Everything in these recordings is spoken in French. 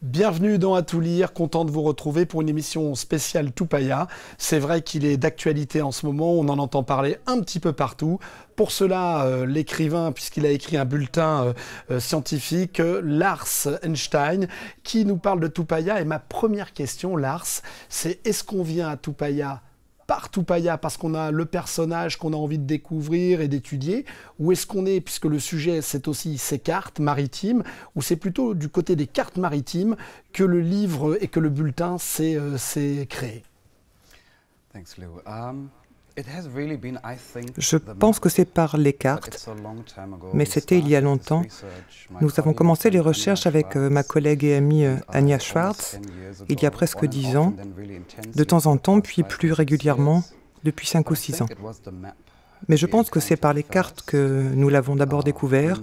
Bienvenue dans À tout lire, content de vous retrouver pour une émission spéciale Tupaya. C'est vrai qu'il est d'actualité en ce moment, on en entend parler un petit peu partout. Pour cela, l'écrivain, puisqu'il a écrit un bulletin scientifique, Lars Einstein, qui nous parle de Tupaya. Et ma première question, Lars, c'est est-ce qu'on vient à Tupaya par Tupaya parce qu'on a le personnage qu'on a envie de découvrir et d'étudier, ou est-ce qu'on est, puisque le sujet c'est aussi ces cartes maritimes, ou c'est plutôt du côté des cartes maritimes que le livre et que le bulletin s'est créé? Je pense que c'est par les cartes, mais c'était il y a longtemps. Nous avons commencé les recherches avec ma collègue et amie Anja Schwartz, il y a presque 10 ans, de temps en temps, puis plus régulièrement, depuis 5 ou 6 ans. Mais je pense que c'est par les cartes que nous l'avons d'abord découvert,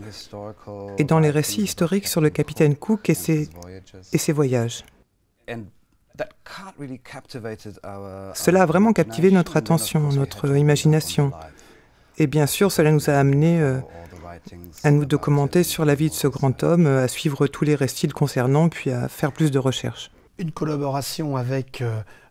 et dans les récits historiques sur le capitaine Cook et ses voyages. Cela a vraiment captivé notre attention, notre imagination. Et bien sûr, cela nous a amenés à nous documenter sur la vie de ce grand homme, à suivre tous les récits le concernant, puis à faire plus de recherches. Une collaboration avec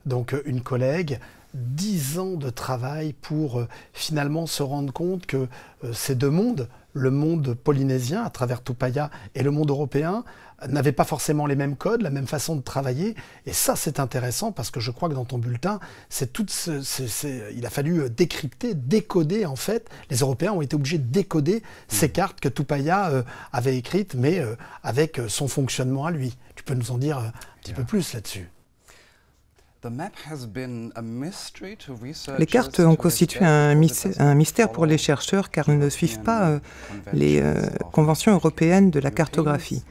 donc une collègue, 10 ans de travail pour finalement se rendre compte que ces deux mondes, le monde polynésien à travers Tupaya et le monde européen, n'avaient pas forcément les mêmes codes, la même façon de travailler. Et ça, c'est intéressant parce que je crois que dans ton bulletin, il a fallu décrypter, décoder en fait. Les Européens ont été obligés de décoder ces cartes que Tupaya avait écrites, mais avec son fonctionnement à lui. Tu peux nous en dire un petit peu plus là-dessus? Les cartes ont constitué un mystère pour les chercheurs car elles ne suivent pas les conventions européennes de la cartographie.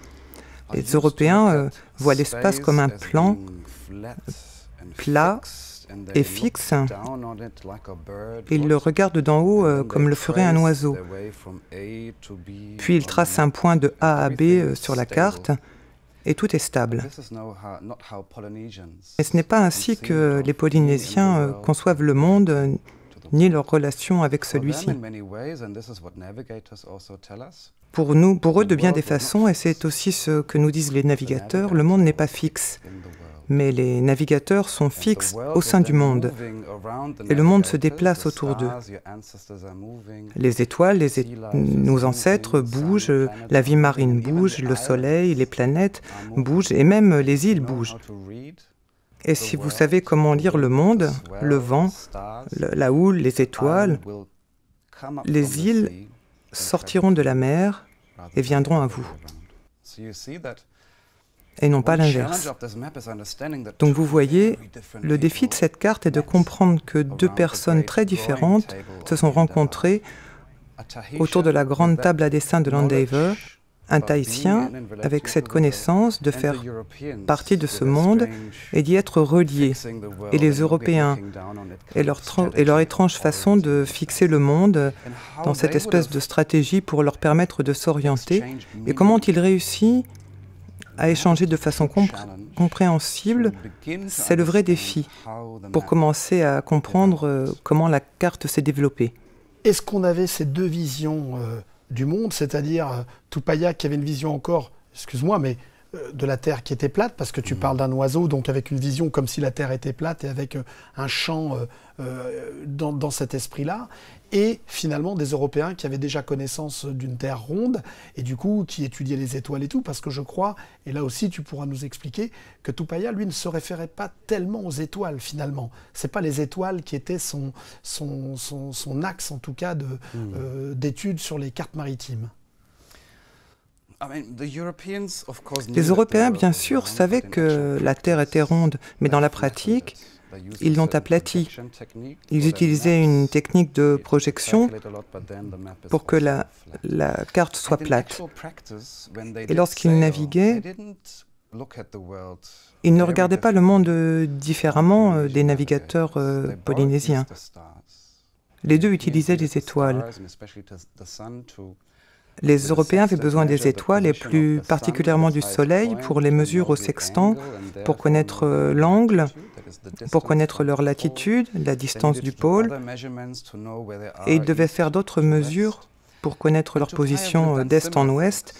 Les Européens voient l'espace comme un plan plat et fixe. Ils le regardent d'en haut comme le ferait un oiseau. Puis ils tracent un point de A à B sur la carte et tout est stable. Mais ce n'est pas ainsi que les Polynésiens conçoivent le monde ni leur relation avec celui-ci. Pour eux, de bien des façons, et c'est aussi ce que nous disent les navigateurs, le monde n'est pas fixe. Mais les navigateurs sont fixes au sein du monde. Et le monde se déplace autour d'eux. Les étoiles, nos ancêtres bougent, la vie marine bouge, le soleil, les planètes bougent, et même les îles bougent. Et si vous savez comment lire le monde, le vent, la houle, les étoiles, les îles sortiront de la mer et viendront à vous. Et non pas l'inverse. Donc vous voyez, le défi de cette carte est de comprendre que deux personnes très différentes se sont rencontrées autour de la grande table à dessin de l'Endeavour, un Tahitien avec cette connaissance de faire partie de ce monde et d'y être relié, et les Européens, et leur étrange façon de fixer le monde dans cette espèce de stratégie pour leur permettre de s'orienter, et comment ont-ils réussi à échanger de façon compréhensible, c'est le vrai défi, pour commencer à comprendre comment la carte s'est développée. Est-ce qu'on avait ces deux visions du monde, c'est-à-dire Tupaya qui avait une vision encore, excuse-moi, mais de la Terre qui était plate, parce que tu parles d'un oiseau, donc avec une vision comme si la Terre était plate et avec un champ dans cet esprit-là, et finalement des Européens qui avaient déjà connaissance d'une Terre ronde, et du coup qui étudiaient les étoiles et tout, parce que je crois, et là aussi tu pourras nous expliquer, que Tupaya, lui, ne se référait pas tellement aux étoiles finalement. C'est pas les étoiles qui étaient son axe en tout cas d'études sur les cartes maritimes. Les Européens, bien sûr, savaient que la Terre était ronde, mais dans la pratique, ils l'ont aplatie. Ils utilisaient une technique de projection pour que la carte soit plate. Et lorsqu'ils naviguaient, ils ne regardaient pas le monde différemment des navigateurs polynésiens. Les deux utilisaient les étoiles. Les Européens avaient besoin des étoiles et plus particulièrement du Soleil pour les mesures au sextant, pour connaître l'angle, pour connaître leur latitude, la distance du pôle. Et ils devaient faire d'autres mesures pour connaître leur position d'est en ouest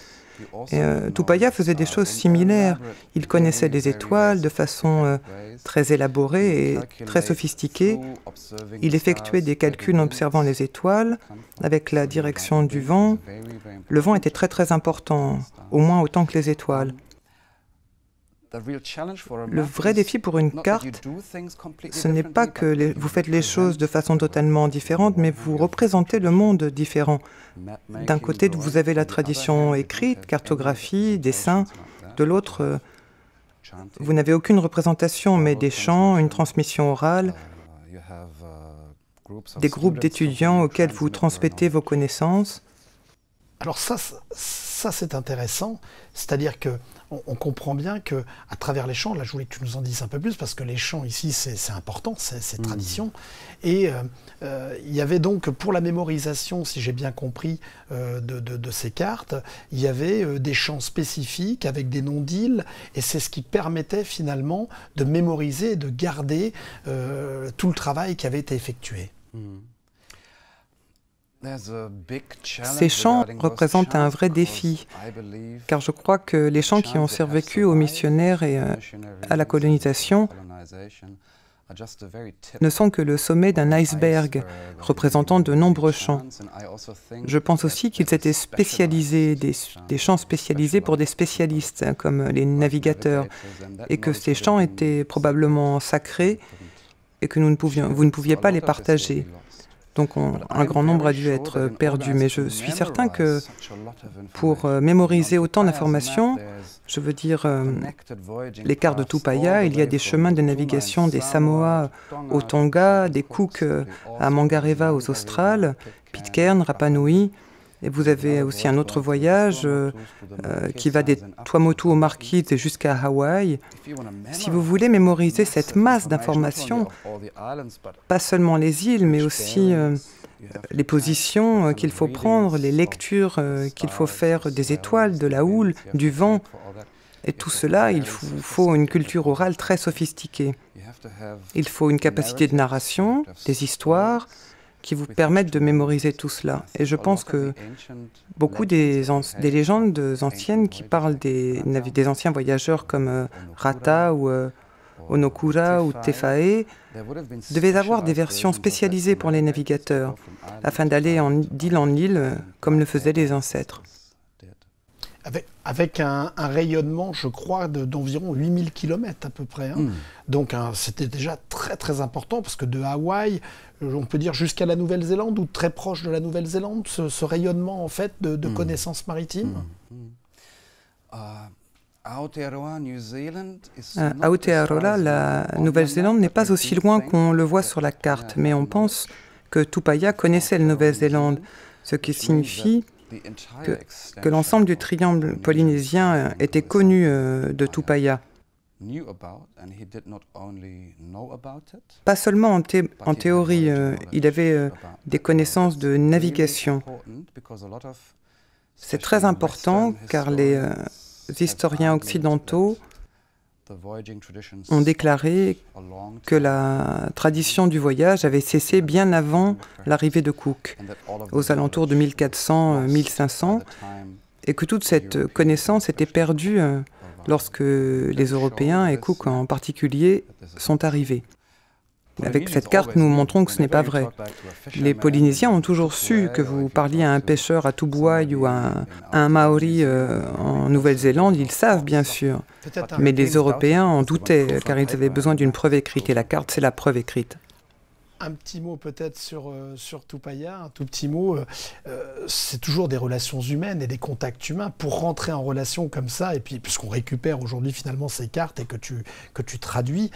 Et Tupaya faisait des choses similaires. Il connaissait les étoiles de façon très élaborée et très sophistiquée. Il effectuait des calculs en observant les étoiles avec la direction du vent. Le vent était très très important, au moins autant que les étoiles. Le vrai défi pour une carte, ce n'est pas que vous faites les choses de façon totalement différente, mais vous représentez le monde différent. D'un côté, vous avez la tradition écrite, cartographie, dessin. De l'autre, vous n'avez aucune représentation, mais des chants, une transmission orale, des groupes d'étudiants auxquels vous transmettez vos connaissances. Alors ça c'est intéressant, c'est-à-dire que on comprend bien que à travers les chants, là je voulais que tu nous en dises un peu plus, parce que les chants ici c'est important, c'est tradition, et il y avait donc pour la mémorisation, si j'ai bien compris, de ces cartes, il y avait des chants spécifiques avec des noms d'îles, et c'est ce qui permettait finalement de mémoriser et de garder tout le travail qui avait été effectué. Ces chants représentent un vrai défi, car je crois que les chants qui ont survécu aux missionnaires et à la colonisation ne sont que le sommet d'un iceberg représentant de nombreux chants. Je pense aussi qu'ils étaient spécialisés, des chants spécialisés pour des spécialistes, comme les navigateurs, et que ces chants étaient probablement sacrés et que vous ne pouviez pas les partager. Donc un grand nombre a dû être perdu, mais je suis certain que pour mémoriser autant d'informations, je veux dire les cartes de Tupaya, il y a des chemins de navigation des Samoa au Tonga, des Cook à Mangareva aux Australes, Pitcairn, Rapa Nui. Et vous avez aussi un autre voyage qui va des Tuamotu aux Marquises jusqu'à Hawaï. Si vous voulez mémoriser cette masse d'informations, pas seulement les îles, mais aussi les positions qu'il faut prendre, les lectures qu'il faut faire des étoiles, de la houle, du vent, et tout cela, il faut une culture orale très sophistiquée. Il faut une capacité de narration, des histoires, qui vous permettent de mémoriser tout cela. Et je pense que beaucoup des légendes anciennes qui parlent des anciens voyageurs comme Rata ou Onokura ou Tefae devaient avoir des versions spécialisées pour les navigateurs, afin d'aller d'île en île comme le faisaient les ancêtres. Avec un rayonnement, je crois, d'environ 8000 km à peu près. Hein. Donc c'était déjà très très important, parce que de Hawaï, on peut dire jusqu'à la Nouvelle-Zélande, ou très proche de la Nouvelle-Zélande, ce rayonnement en fait de connaissances maritimes. Aotearoa, la Nouvelle-Zélande n'est pas aussi loin qu'on le voit sur la carte, mais on pense que Tupaya connaissait la Nouvelle-Zélande, ce qui signifie que l'ensemble du triangle polynésien était connu de Tupaya. Pas seulement en théorie, il avait des connaissances de navigation. C'est très important car les historiens occidentaux ont déclaré que la tradition du voyage avait cessé bien avant l'arrivée de Cook, aux alentours de 1400-1500, et que toute cette connaissance était perdue lorsque les Européens, et Cook en particulier, sont arrivés. Avec cette carte, nous montrons que ce n'est pas vrai. Les Polynésiens ont toujours su que vous parliez à un pêcheur à Tubuai ou à un Maori en Nouvelle-Zélande, ils savent bien sûr. Mais les Européens en doutaient car ils avaient besoin d'une preuve écrite et la carte, c'est la preuve écrite. Un petit mot peut-être sur Tupaya, un tout petit mot. C'est toujours des relations humaines et des contacts humains. Pour rentrer en relation comme ça, et puis puisqu'on récupère aujourd'hui finalement ces cartes et que tu traduis,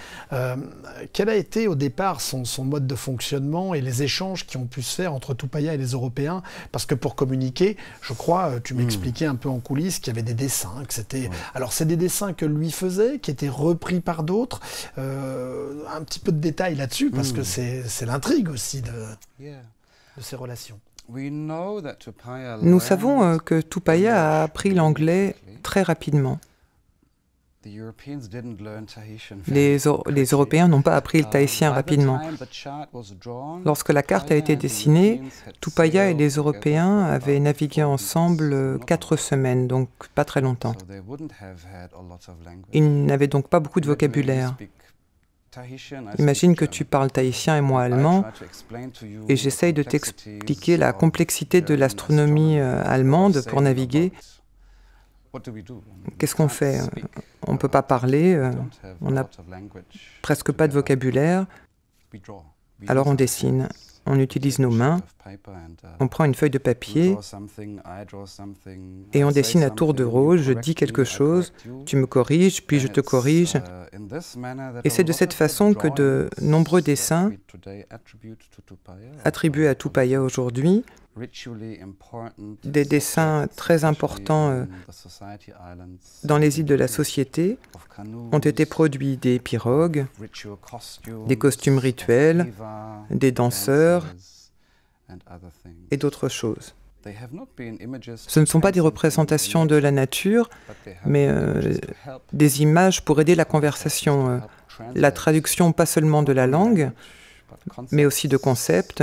quel a été au départ son mode de fonctionnement et les échanges qui ont pu se faire entre Tupaya et les Européens? Parce que pour communiquer, je crois, tu m'expliquais un peu en coulisses qu'il y avait des dessins, que c'était... Alors c'est des dessins que lui faisait, qui étaient repris par d'autres. Un petit peu de détails là-dessus, parce que c'est l'intrigue aussi de ces relations. Nous savons que Tupaya a appris l'anglais très rapidement. Les Européens n'ont pas appris le tahitien rapidement. Lorsque la carte a été dessinée, Tupaya et les Européens avaient navigué ensemble 4 semaines, donc pas très longtemps. Ils n'avaient donc pas beaucoup de vocabulaire. Imagine que tu parles tahitien et moi allemand, et j'essaye de t'expliquer la complexité de l'astronomie allemande pour naviguer. Qu'est-ce qu'on fait? On ne peut pas parler, on n'a presque pas de vocabulaire, alors on dessine. On utilise nos mains, on prend une feuille de papier et on dessine à tour de rôle. Je dis quelque chose, tu me corriges, puis je te corrige. Et c'est de cette façon que de nombreux dessins attribués à Tupaya aujourd'hui, des dessins très importants dans les îles de la Société, ont été produits: des pirogues, des costumes rituels, des danseurs et d'autres choses. Ce ne sont pas des représentations de la nature, mais des images pour aider la conversation, la traduction pas seulement de la langue, mais aussi de concepts,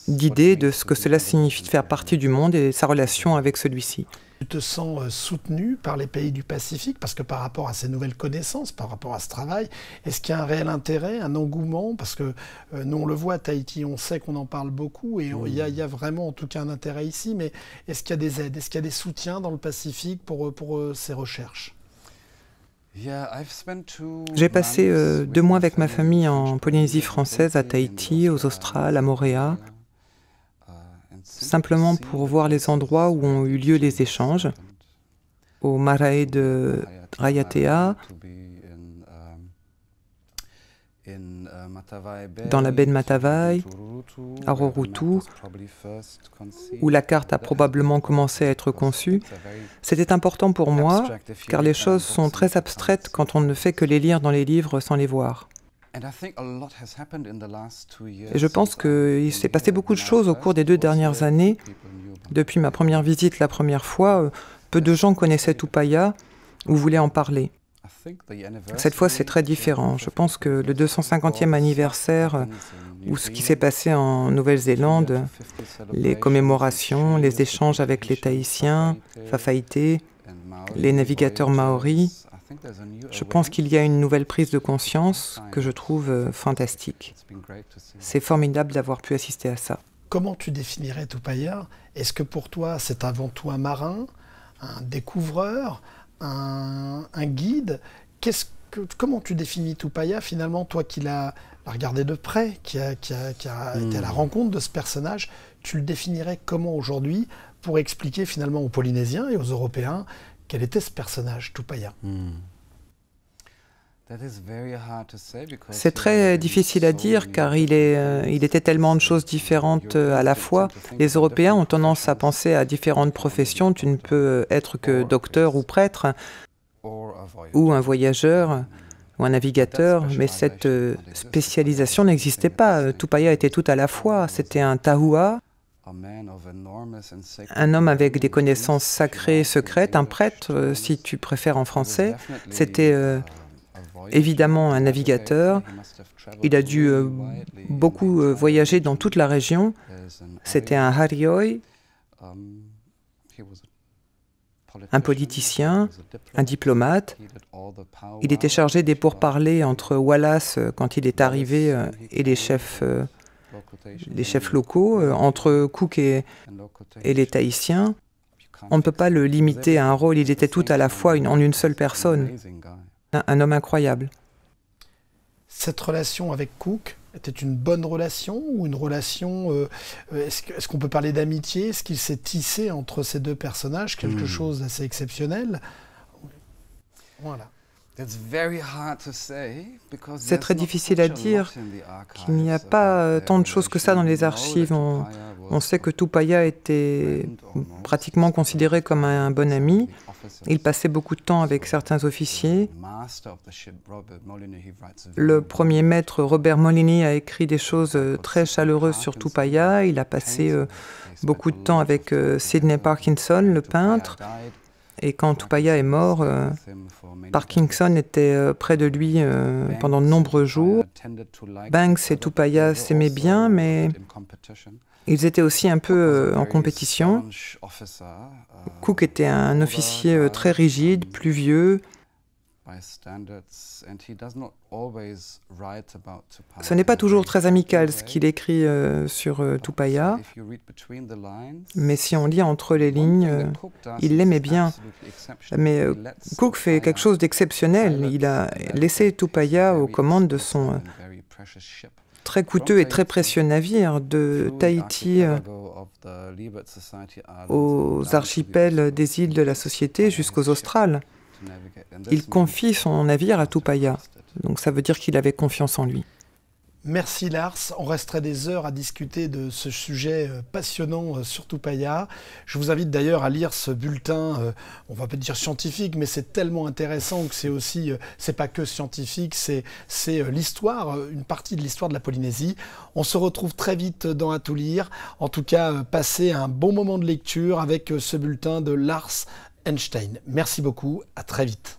d'idées de ce que cela signifie de faire partie du monde et sa relation avec celui-ci. Tu te sens soutenu par les pays du Pacifique, parce que par rapport à ces nouvelles connaissances, par rapport à ce travail, est-ce qu'il y a un réel intérêt, un engouement? Parce que nous, on le voit à Tahiti, on sait qu'on en parle beaucoup, et il y a vraiment en tout cas un intérêt ici, mais est-ce qu'il y a des aides, est-ce qu'il y a des soutiens dans le Pacifique pour ces recherches? J'ai passé 2 mois avec ma famille en Polynésie française, à Tahiti, aux Australes, à Moorea, simplement pour voir les endroits où ont eu lieu les échanges, au marae de Raiatea, dans la baie de Matavai, à Rorotu, où la carte a probablement commencé à être conçue. C'était important pour moi, car les choses sont très abstraites quand on ne fait que les lire dans les livres sans les voir. Et je pense qu'il s'est passé beaucoup de choses au cours des 2 dernières années. Depuis ma première visite la première fois, peu de gens connaissaient Tupaya ou voulaient en parler. Cette fois, c'est très différent. Je pense que le 250e anniversaire, ou ce qui s'est passé en Nouvelle-Zélande, les commémorations, les échanges avec les Tahitiens, Fafaité, les navigateurs maoris, je pense qu'il y a une nouvelle prise de conscience que je trouve fantastique. C'est formidable d'avoir pu assister à ça. Comment tu définirais Tupaya? Est-ce que pour toi, c'est avant tout un marin, un découvreur, un guide? Comment tu définis Tupaya, finalement, toi qui l'as regardé de près, qui a été à la rencontre de ce personnage? Tu le définirais comment aujourd'hui pour expliquer finalement aux Polynésiens et aux Européens quel était ce personnage, Tupaya? C'est très difficile à dire car il était tellement de choses différentes à la fois. Les Européens ont tendance à penser à différentes professions. Tu ne peux être que docteur ou prêtre, ou un voyageur, ou un navigateur, mais cette spécialisation n'existait pas. Tupaya était tout à la fois. C'était un tahua, un homme avec des connaissances sacrées et secrètes, un prêtre, si tu préfères en français. C'était évidemment un navigateur. Il a dû beaucoup voyager dans toute la région. C'était un harioi, un politicien, un diplomate. Il était chargé des pourparlers entre Wallace, quand il est arrivé, et les chefs locaux, entre Cook et les Tahitiens. On ne peut pas le limiter à un rôle, il était tout à la fois en une seule personne. Un homme incroyable. Cette relation avec Cook était une bonne relation ou une relation... est-ce qu'on peut parler d'amitié? Est-ce qu'il s'est tissé entre ces 2 personnages quelque chose d'assez exceptionnel? Voilà. C'est très difficile à dire qu'il n'y a pas tant de choses que ça dans les archives. On sait que Tupaya était pratiquement considéré comme un bon ami. Il passait beaucoup de temps avec certains officiers. Le premier maître, Robert Molini, a écrit des choses très chaleureuses sur Tupaya. Il a passé beaucoup de temps avec Sidney Parkinson, le peintre. Et quand Tupaia est mort, Parkinson était près de lui pendant de nombreux jours. Banks et Tupaia s'aimaient bien, mais ils étaient aussi un peu en compétition. Cook était un officier très rigide, pluvieux. Ce n'est pas toujours très amical ce qu'il écrit sur Tupaia, mais si on lit entre les lignes, il l'aimait bien. Mais Cook fait quelque chose d'exceptionnel. Il a laissé Tupaia aux commandes de son très coûteux et très précieux navire, de Tahiti aux archipels des îles de la Société jusqu'aux Australes. Il confie son navire à Tupaia, donc ça veut dire qu'il avait confiance en lui. Merci Lars, on resterait des heures à discuter de ce sujet passionnant sur Tupaia. Je vous invite d'ailleurs à lire ce bulletin, on va pas dire scientifique, mais c'est tellement intéressant que c'est aussi, c'est pas que scientifique, c'est l'histoire, une partie de l'histoire de la Polynésie. On se retrouve très vite dans À tout lire. En tout cas, passez un bon moment de lecture avec ce bulletin de Lars Enstein. Merci beaucoup, à très vite.